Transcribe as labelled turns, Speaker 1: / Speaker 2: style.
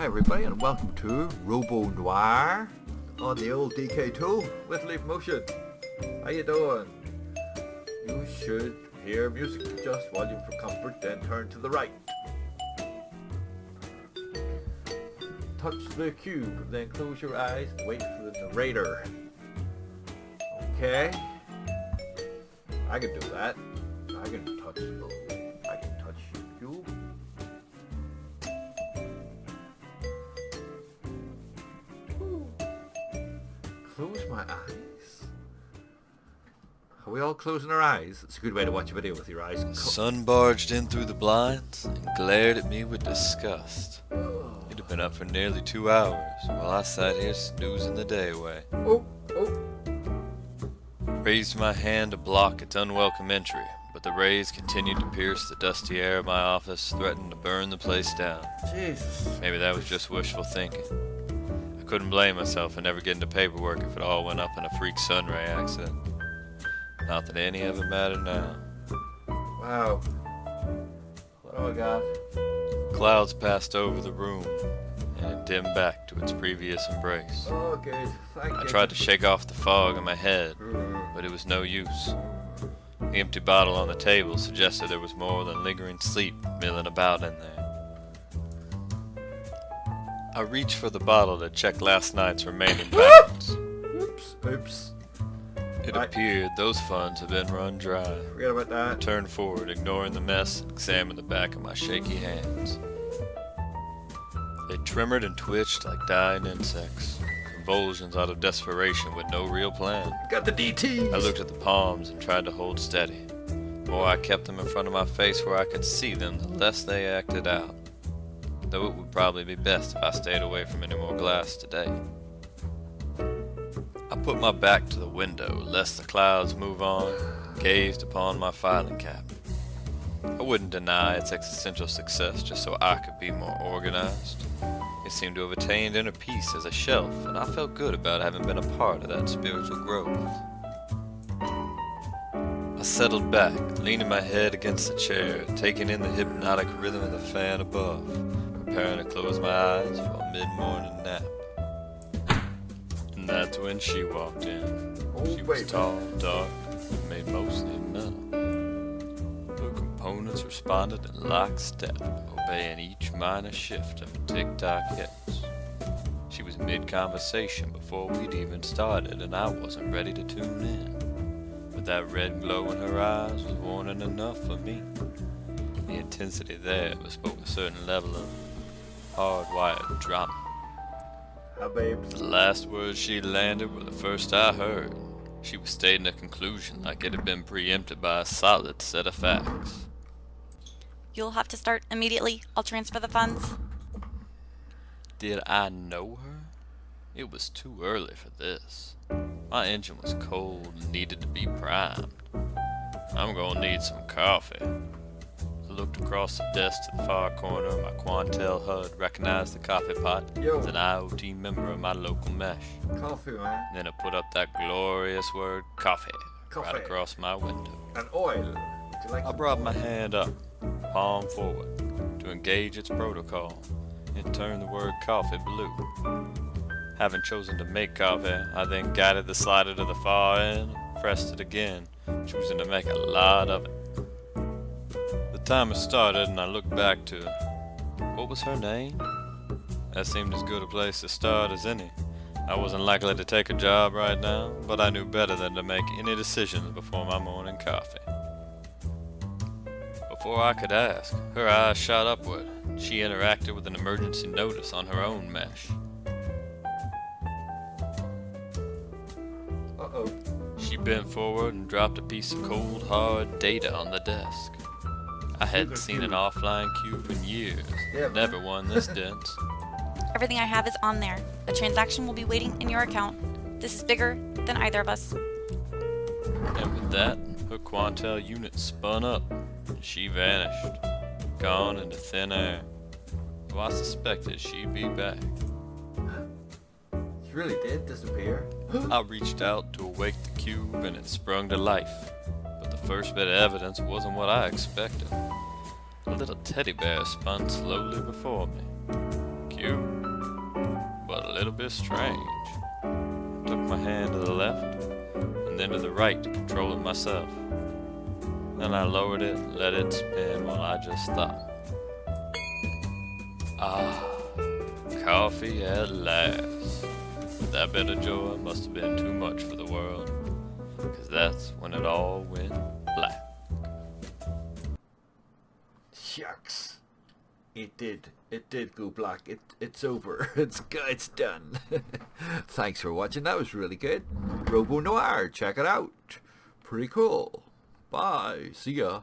Speaker 1: Hi everybody and welcome to Noir on the old DK2 with Leap Motion. How you doing? You should hear music. Adjust volume for comfort, then turn to the right. Touch the cube, then close your eyes and wait for the narrator. Okay? I can do that. I can touch the cube. Close my eyes. Are we all closing our eyes? It's a good way to watch a video with your eyes.
Speaker 2: The sun barged in through the blinds and glared at me with disgust. It had been up for nearly 2 hours while I sat here snoozing the day away. Raised my hand to block its unwelcome entry, but the rays continued to pierce the dusty air of my office, threatening to burn the place down.
Speaker 1: Jesus.
Speaker 2: Maybe that was just wishful thinking. I couldn't blame myself for never getting to paperwork if it all went up in a freak sun ray accident. Not that any of it mattered now.
Speaker 1: Wow. What do I got?
Speaker 2: Clouds passed over the room, and it dimmed back to its previous embrace.
Speaker 1: Oh, good. Thank you.
Speaker 2: I tried to shake off the fog in my head, but it was no use. The empty bottle on the table suggested there was more than lingering sleep milling about in there. I reached for the bottle to check last night's remaining balance.
Speaker 1: Oops.
Speaker 2: It appeared those funds had been run dry.
Speaker 1: Forget about
Speaker 2: I
Speaker 1: that.
Speaker 2: turned forward, ignoring the mess, and examined the back of my shaky hands. They trembled and twitched like dying insects, convulsions out of desperation with no real plan.
Speaker 1: Got the DT.
Speaker 2: I looked at the palms and tried to hold steady. The more I kept them in front of my face where I could see them, the less they acted out. Though it would probably be best if I stayed away from any more glass today. I put my back to the window, lest the clouds move on, and gazed upon my filing cabinet. I wouldn't deny its existential success just so I could be more organized. It seemed to have attained inner peace as a shelf, and I felt good about having been a part of that spiritual growth. I settled back, leaning my head against the chair, taking in the hypnotic rhythm of the fan above, preparing to close my eyes for a mid-morning nap. And that's when she walked in. She was tall, dark, and made mostly of metal. Her components responded in lockstep, obeying each minor shift of a tick-tock hips. She was mid-conversation before we'd even started, and I wasn't ready to tune in. But that red glow in her eyes was warning enough for me. The intensity there bespoke a certain level of hardwired drama.
Speaker 1: Hi, babes.
Speaker 2: The last words she landed were the first I heard. She was stating a conclusion like it had been preempted by a solid set of facts.
Speaker 3: You'll have to start immediately. I'll transfer the funds.
Speaker 2: Did I know her? It was too early for this. My engine was cold and needed to be primed. I'm gonna need some coffee. I looked across the desk to the far corner of my Quantel HUD, recognized the coffee pot as an IoT member of my local mesh.
Speaker 1: Coffee, man.
Speaker 2: Then I put up that glorious word, coffee, right across my window.
Speaker 1: And oil. Would you like
Speaker 2: I brought my hand up, palm forward, to engage its protocol, and turned the word coffee blue. Having chosen to make coffee, I then guided the slider to the far end, pressed it again, choosing to make a lot of it. The timer started and I looked back to what was her name? That seemed as good a place to start as any. I wasn't likely to take a job right now, but I knew better than to make any decisions before my morning coffee. Before I could ask, her eyes shot upward. She interacted with an emergency notice on her own mesh.
Speaker 1: Uh-oh.
Speaker 2: She bent forward and dropped a piece of cold, hard data on the desk. I hadn't seen an offline cube in years, never one this dense.
Speaker 3: Everything I have is on there. A transaction will be waiting in your account. This is bigger than either of us.
Speaker 2: And with that, her Quantel unit spun up, and she vanished, gone into thin air. Though I suspected she'd be back.
Speaker 1: She really did disappear.
Speaker 2: I reached out to awake the cube, and it sprung to life. But the first bit of evidence wasn't what I expected. A little teddy bear spun slowly before me. new, but a little bit strange. Took my hand to the left, and then to the right to control it myself. Then I lowered it and let it spin while I just thought. Ah, coffee at last. That bit of joy must have been too much for the world, 'cause that's when it all went black.
Speaker 1: Shucks. It did go black. It's over. It's done. Thanks for watching. That was really good. Robo Noir. Check it out. Pretty cool. Bye. See ya.